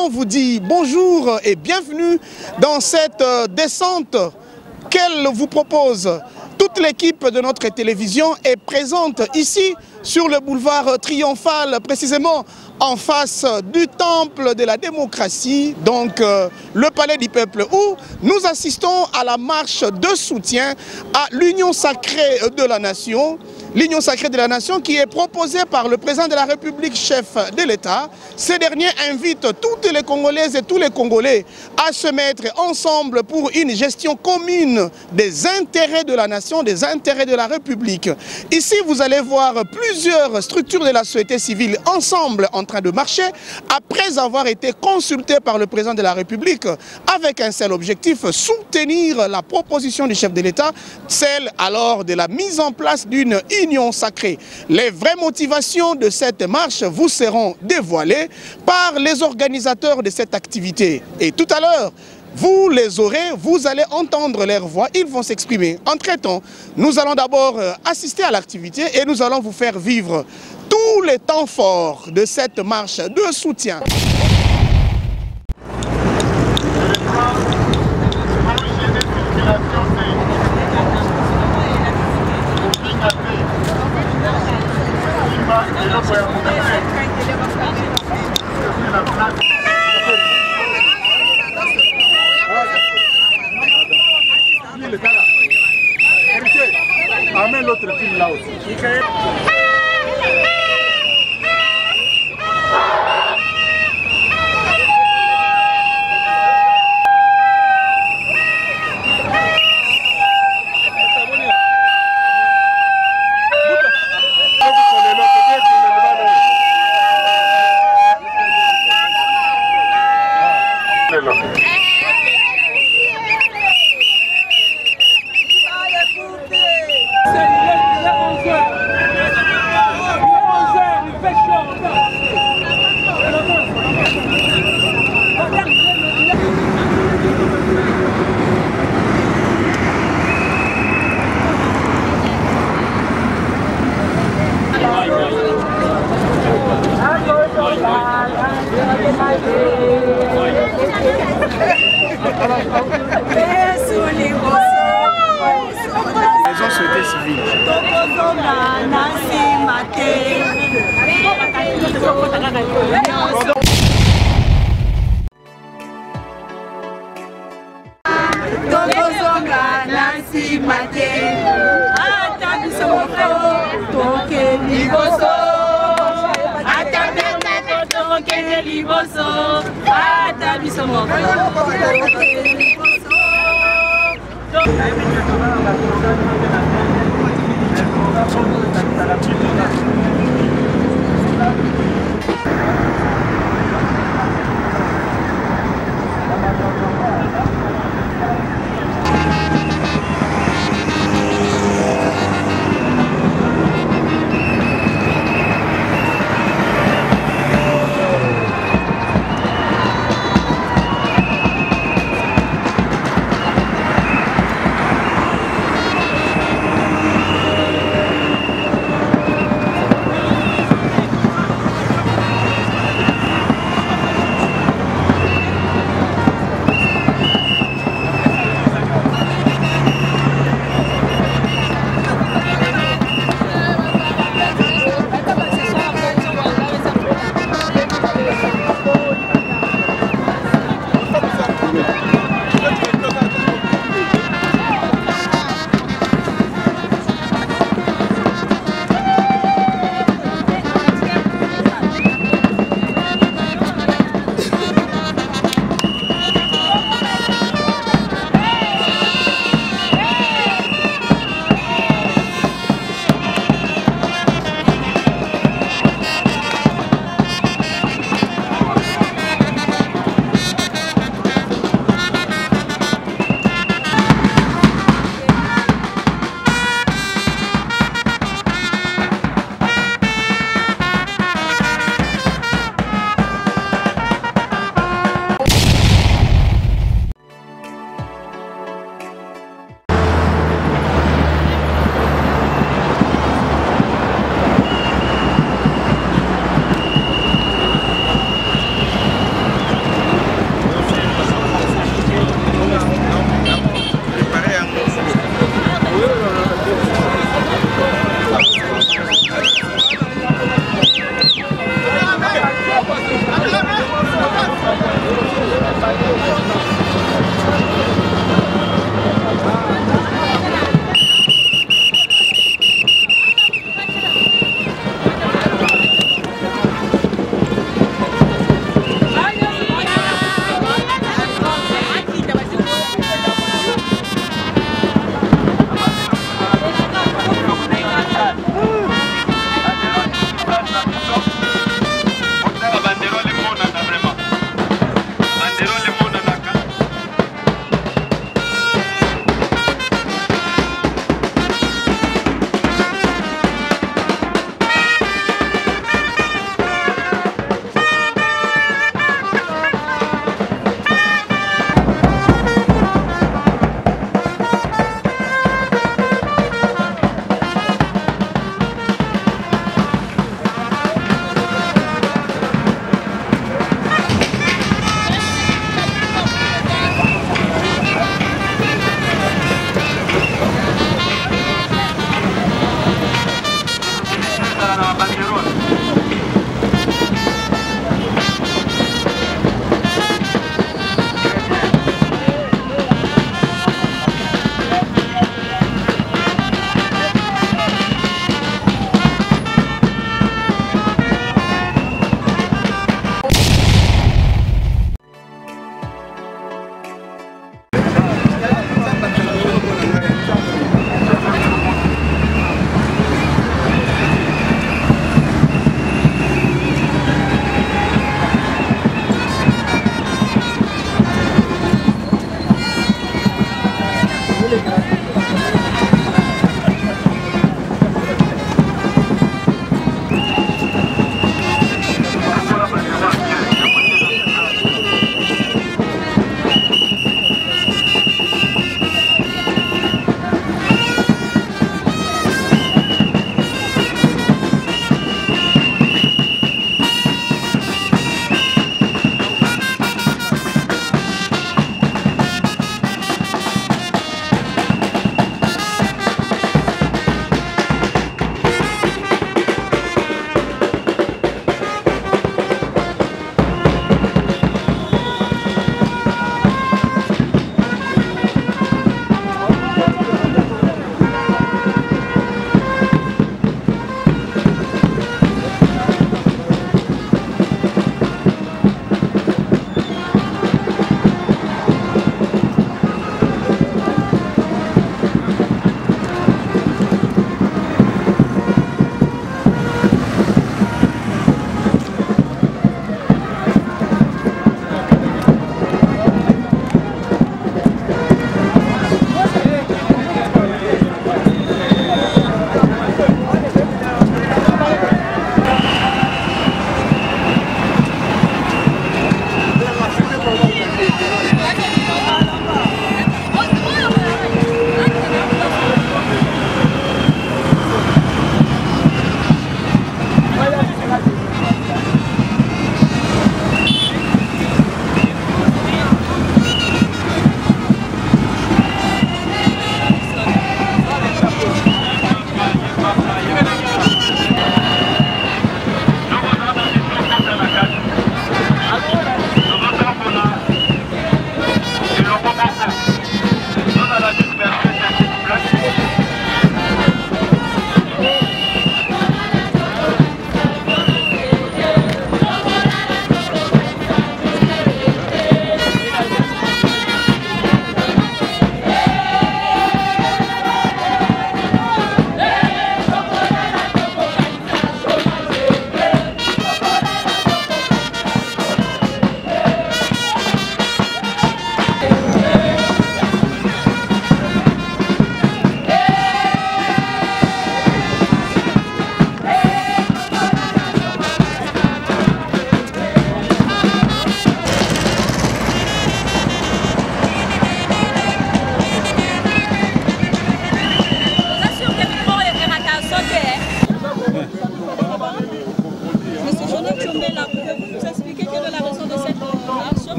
Télévision vous dit bonjour et bienvenue dans cette descente qu'elle vous propose. Toute l'équipe de notre télévision est présente ici sur le boulevard Triomphal, précisément en face du temple de la démocratie, donc le palais du peuple, où nous assistons à la marche de soutien à l'Union sacrée de la nation. L'Union sacrée de la nation qui est proposée par le président de la République, chef de l'État. Ces derniers invitent toutes les Congolaises et tous les Congolais à se mettre ensemble pour une gestion commune des intérêts de la nation, des intérêts de la République. Ici, vous allez voir plusieurs structures de la société civile ensemble en train de marcher après avoir été consultés par le président de la République avec un seul objectif, soutenir la proposition du chef de l'État, celle alors de la mise en place d'une union sacrée. Les vraies motivations de cette marche vous seront dévoilées par les organisateurs de cette activité. Et tout à l'heure, vous les aurez, vous allez entendre leur voix, ils vont s'exprimer. Entre-temps, nous allons d'abord assister à l'activité et nous allons vous faire vivre tous les temps forts de cette marche de soutien. Amène l'autre film là aussi. Maison société civile.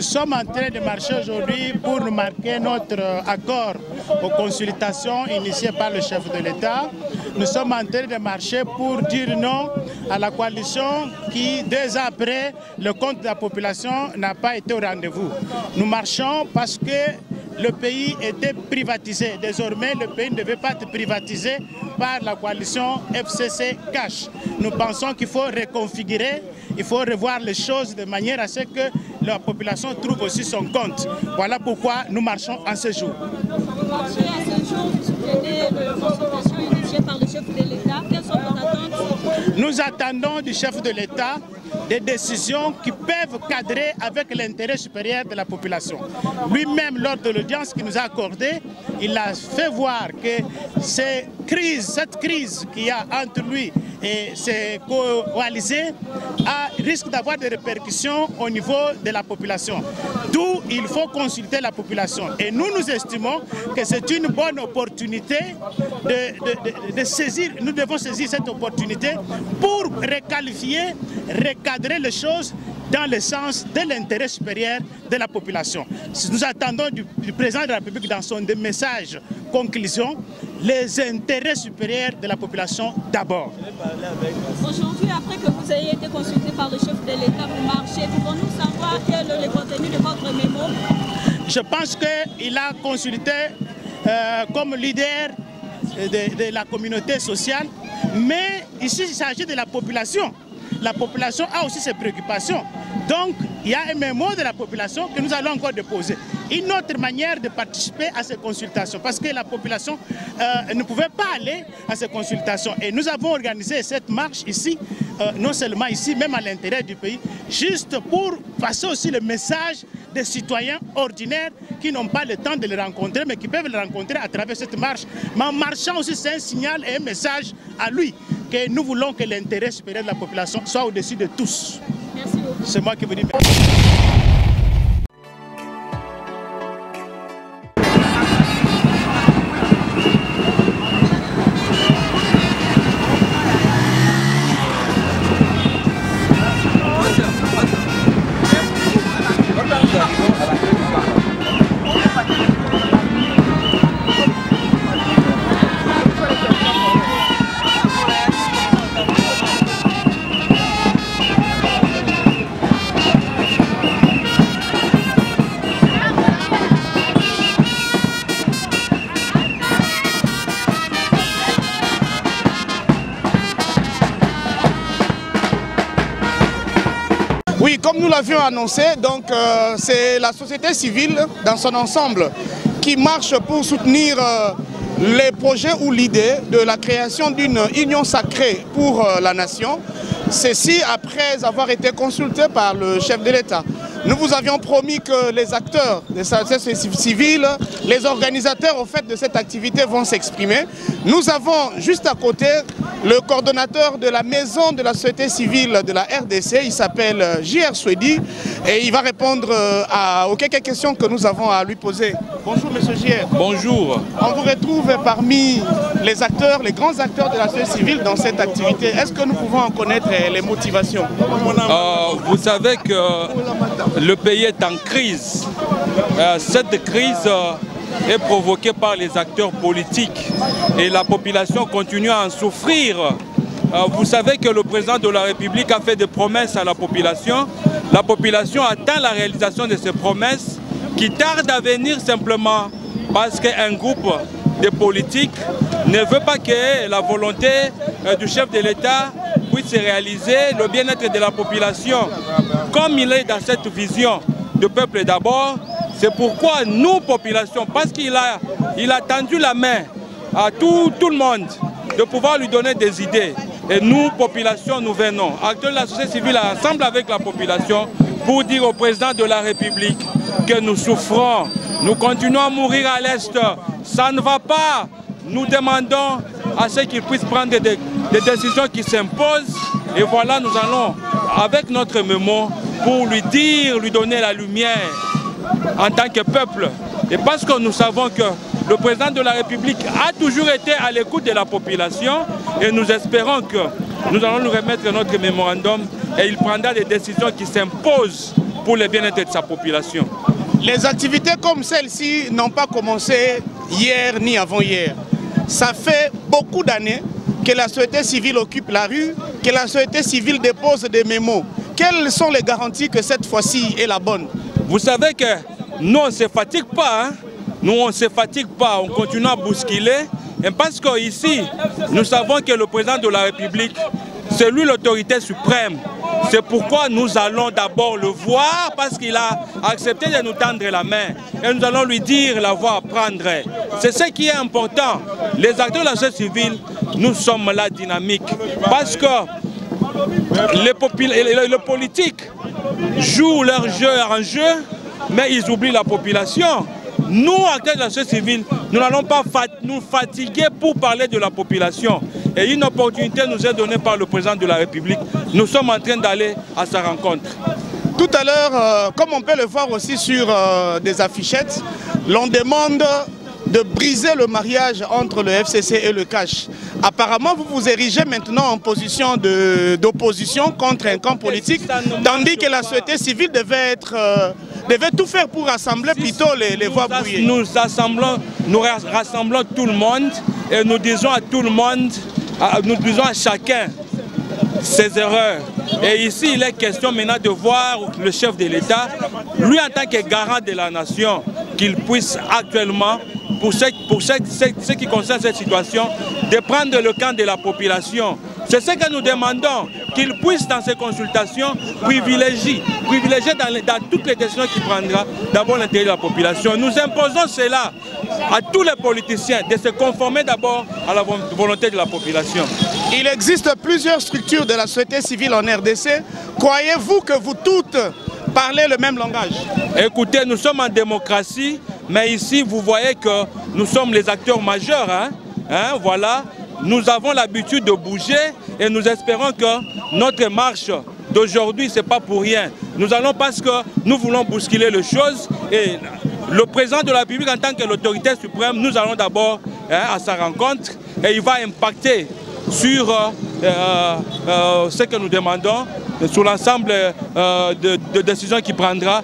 Nous sommes en train de marcher aujourd'hui pour nous marquer notre accord aux consultations initiées par le chef de l'État. Nous sommes en train de marcher pour dire non à la coalition qui, 2 ans après, le compte de la population n'a pas été au rendez-vous. Nous marchons parce que le pays était privatisé. Désormais, le pays ne devait pas être privatisé par la coalition FCC Cash. Nous pensons qu'il faut reconfigurer, il faut revoir les choses de manière à ce que la population trouve aussi son compte. Voilà pourquoi nous marchons en ce jour. Vous marchez à ce jour, vous soutenez les consultations initiées par le chef de l'État. Quelles sont vos attentes? Nous attendons du chef de l'État des décisions qui peuvent cadrer avec l'intérêt supérieur de la population. Lui-même, lors de l'audience qu'il nous a accordée, il a fait voir que cette crise qu'il y a entre lui et ses coalisés risque d'avoir des répercussions au niveau de la population. D'où il faut consulter la population. Et nous estimons que c'est une bonne opportunité de saisir, nous devons saisir cette opportunité pour requalifier, recadrer les choses dans le sens de l'intérêt supérieur de la population. Nous attendons du président de la République dans son message conclusion les intérêts supérieurs de la population d'abord. Aujourd'hui, après que vous ayez été consulté par le chef de l'État, vous marchez, pouvons-nous savoir quel est le contenu de votre mémo? Je pense qu'il a consulté comme leader de la communauté sociale, mais ici il s'agit de la population. La population a aussi ses préoccupations. Donc, il y a un mémo de la population que nous allons encore déposer. Une autre manière de participer à ces consultations, parce que la population ne pouvait pas aller à ces consultations. Et nous avons organisé cette marche ici, non seulement ici, même à l'intérieur du pays, juste pour passer aussi le message des citoyens ordinaires qui n'ont pas le temps de les rencontrer, mais qui peuvent les rencontrer à travers cette marche. Mais en marchant aussi, c'est un signal et un message à lui, que nous voulons que l'intérêt supérieur de la population soit au-dessus de tous. Merci beaucoup. C'est moi qui vous dis merci. Oui, comme nous l'avions annoncé, donc c'est la société civile dans son ensemble qui marche pour soutenir les projets ou l'idée de la création d'une union sacrée pour la nation. Ceci après avoir été consulté par le chef de l'État. Nous vous avions promis que les acteurs de la société civile, les organisateurs au fait de cette activité vont s'exprimer. Nous avons juste à côté le coordonnateur de la maison de la société civile de la RDC, il s'appelle J.R. Swedi et il va répondre aux quelques questions que nous avons à lui poser. Bonjour monsieur J.R. Bonjour. On vous retrouve parmi les acteurs, les grands acteurs de la société civile dans cette activité. Est-ce que nous pouvons en connaître les motivations? Vous savez que le pays est en crise. Cette crise est provoquée par les acteurs politiques et la population continue à en souffrir. Vous savez que le président de la République a fait des promesses à la population. La population attend la réalisation de ces promesses qui tardent à venir simplement parce qu'un groupe de politiques ne veut pas que la volonté du chef de l'État puisse réaliser le bien-être de la population. Comme il est dans cette vision de peuple d'abord, c'est pourquoi nous, population, parce qu'il a tendu la main à tout le monde de pouvoir lui donner des idées. Et nous, population, nous venons, acteurs de la société civile, ensemble avec la population, pour dire au président de la République que nous souffrons, nous continuons à mourir à l'Est. Ça ne va pas. Nous demandons à ce qu'il puisse prendre des décisions qui s'imposent. Et voilà, nous allons, avec notre mémo, pour lui dire, lui donner la lumière en tant que peuple. Et parce que nous savons que le président de la République a toujours été à l'écoute de la population et nous espérons que nous allons nous remettre notre mémorandum et il prendra des décisions qui s'imposent pour le bien-être de sa population. Les activités comme celle-ci n'ont pas commencé hier ni avant-hier. Ça fait beaucoup d'années que la société civile occupe la rue, que la société civile dépose des mémos. Quelles sont les garanties que cette fois-ci est la bonne? Vous savez que nous, on ne se fatigue pas. Hein? Nous, on ne se fatigue pas. On continue à bousculer. Et parce qu'ici, nous savons que le président de la République, c'est lui l'autorité suprême. C'est pourquoi nous allons d'abord le voir, parce qu'il a accepté de nous tendre la main. Et nous allons lui dire la voie à prendre. C'est ce qui est important. Les acteurs de la société civile, nous sommes là dynamiques. Parce que les politiques jouent leur jeu en jeu, mais ils oublient la population. Nous, acteurs de la société civile, nous n'allons pas nous fatiguer pour parler de la population. Et une opportunité nous est donnée par le président de la République. Nous sommes en train d'aller à sa rencontre. Tout à l'heure, comme on peut le voir aussi sur des affichettes, l'on demande de briser le mariage entre le FCC et le CACH. Apparemment, vous vous érigez maintenant en position d'opposition contre un camp politique, tandis que la société civile devait tout faire pour rassembler plutôt les voix brouillées. Nous rassemblons tout le monde et nous disons à tout le monde, nous disons à chacun ses erreurs. Et ici, il est question maintenant de voir le chef de l'État, lui en tant que garant de la nation, qu'il puisse actuellement, pour ce qui concerne cette situation, de prendre le camp de la population. C'est ce que nous demandons, qu'il puisse dans ces consultations privilégier dans toutes les décisions qu'il prendra, d'abord l'intérêt de la population. Nous imposons cela à tous les politiciens, de se conformer d'abord à la volonté de la population. Il existe plusieurs structures de la société civile en RDC. Croyez-vous que vous toutes parlez le même langage? Écoutez, nous sommes en démocratie, mais ici, vous voyez que nous sommes les acteurs majeurs. Voilà. Nous avons l'habitude de bouger et nous espérons que notre marche d'aujourd'hui, ce n'est pas pour rien. Nous allons parce que nous voulons bousculer les choses et le président de la République en tant que l'autorité suprême, nous allons d'abord à sa rencontre et il va impacter sur ce que nous demandons, sur l'ensemble de décisions qu'il prendra.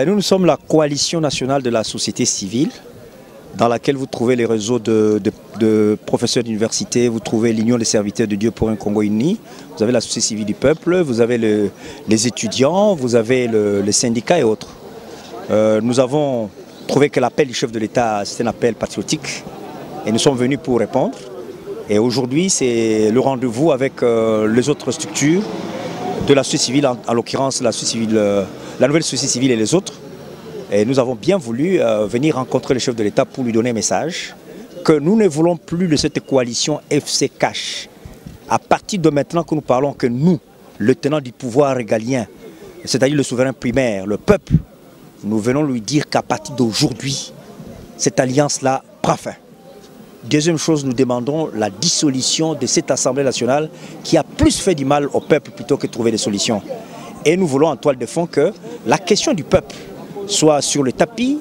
Nous sommes la coalition nationale de la société civile, dans laquelle vous trouvez les réseaux de professeurs d'université, vous trouvez l'Union des serviteurs de Dieu pour un Congo uni, vous avez la société civile du peuple, vous avez les étudiants, vous avez les syndicats et autres. Nous avons trouvé que l'appel du chef de l'État, c'est un appel patriotique et nous sommes venus pour répondre. Et aujourd'hui, c'est le rendez-vous avec les autres structures de la société civile, en l'occurrence la nouvelle société civile et les autres. Et nous avons bien voulu venir rencontrer le chef de l'État pour lui donner un message que nous ne voulons plus de cette coalition FC Cash. À partir de maintenant que nous parlons que nous, le tenant du pouvoir régalien, c'est-à-dire le souverain primaire, le peuple, nous venons lui dire qu'à partir d'aujourd'hui, cette alliance-là prend fin. Deuxième chose, nous demandons la dissolution de cette Assemblée nationale qui a plus fait du mal au peuple plutôt que de trouver des solutions. Et nous voulons en toile de fond que la question du peuple soit sur le tapis,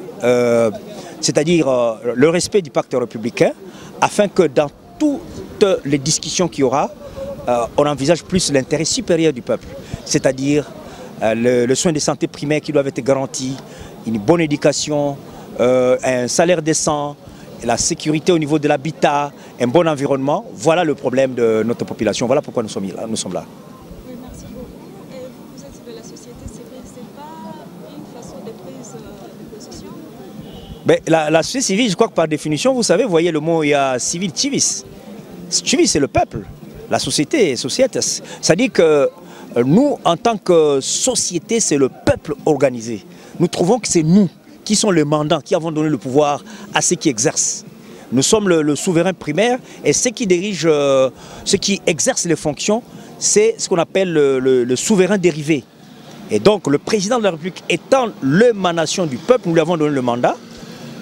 c'est-à-dire le respect du pacte républicain, afin que dans toutes les discussions qu'il y aura, on envisage plus l'intérêt supérieur du peuple, c'est-à-dire le soin de santé primaire qui doivent être garantis, une bonne éducation, un salaire décent, la sécurité au niveau de l'habitat, un bon environnement. Voilà le problème de notre population, voilà pourquoi nous sommes là. Oui, merci beaucoup. Et vous êtes de la société civile, ce n'est pas une façon de prise de position? Ben, la société civile, je crois que par définition, vous savez, vous voyez le mot, il y a civil, civis. Civis, c'est le peuple. La société, societas. Ça dit que nous, en tant que société, c'est le peuple organisé. Nous trouvons que c'est nous qui sont les mandants, qui avons donné le pouvoir à ceux qui exercent. Nous sommes le souverain primaire et ceux qui dirigent, ceux qui exercent les fonctions, c'est ce qu'on appelle le souverain dérivé. Et donc le président de la République étant l'émanation du peuple, nous lui avons donné le mandat,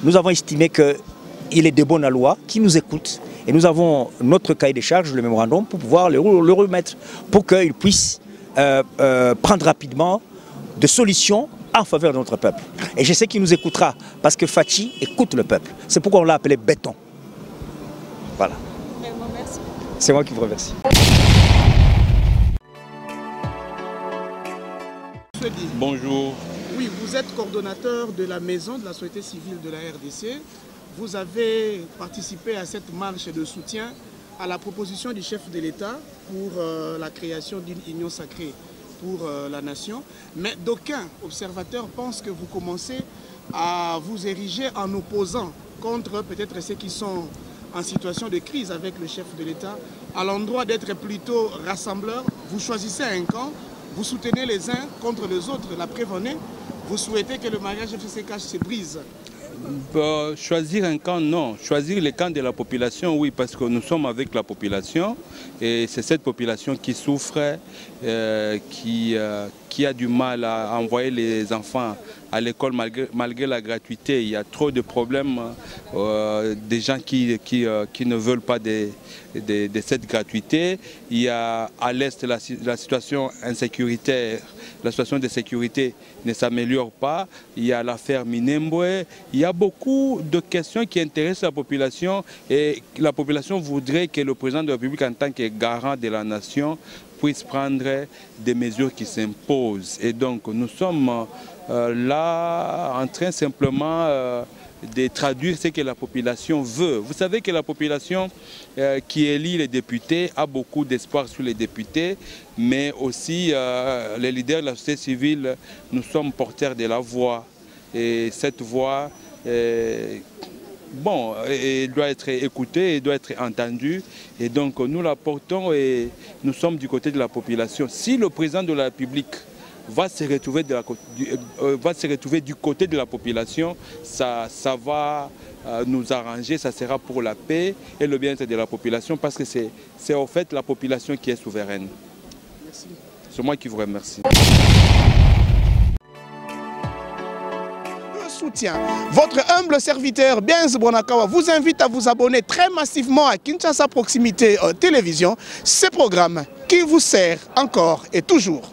nous avons estimé qu'il est de bonne loi, qu'il nous écoute. Et nous avons notre cahier des charges, le mémorandum, pour pouvoir le remettre, pour qu'il puisse prendre rapidement des solutions en faveur de notre peuple. Et je sais qu'il nous écoutera, parce que Fachi écoute le peuple. C'est pourquoi on l'a appelé béton. Voilà. Merci. C'est moi qui vous remercie. Bonjour. Oui, vous êtes coordonnateur de la maison de la société civile de la RDC. Vous avez participé à cette marche de soutien à la proposition du chef de l'État pour la création d'une union sacrée pour la nation. Mais d'aucuns observateurs pensent que vous commencez à vous ériger en opposant contre peut-être ceux qui sont en situation de crise avec le chef de l'État. À l'endroit d'être plutôt rassembleur, vous choisissez un camp, vous soutenez les uns contre les autres. La preuve en est, vous souhaitez que le mariage FC Cash se brise. Choisir un camp, non. Choisir le camp de la population, oui, parce que nous sommes avec la population et c'est cette population qui souffre, qui a du mal à envoyer les enfants à l'école malgré la gratuité. Il y a trop de problèmes, des gens qui ne veulent pas de cette gratuité. Il y a à l'Est la situation insécuritaire. La situation de sécurité ne s'améliore pas. Il y a l'affaire Minembwe. Il y a beaucoup de questions qui intéressent la population et la population voudrait que le président de la République, en tant que garant de la nation, puisse prendre des mesures qui s'imposent. Et donc nous sommes là en train simplement de traduire ce que la population veut. Vous savez que la population qui élit les députés a beaucoup d'espoir sur les députés, mais aussi les leaders de la société civile, nous sommes porteurs de la voix. Et cette voix, bon, elle doit être écoutée, elle doit être entendue. Et donc nous la portons et nous sommes du côté de la population. Si le président de la République va se retrouver du côté de la population, ça va nous arranger, ça sera pour la paix et le bien-être de la population, parce que c'est en fait la population qui est souveraine. Merci. C'est moi qui vous remercie. soutien. Votre humble serviteur Benz Bonakawa vous invite à vous abonner très massivement à Kinshasa Proximité Télévision, ce programme qui vous sert encore et toujours.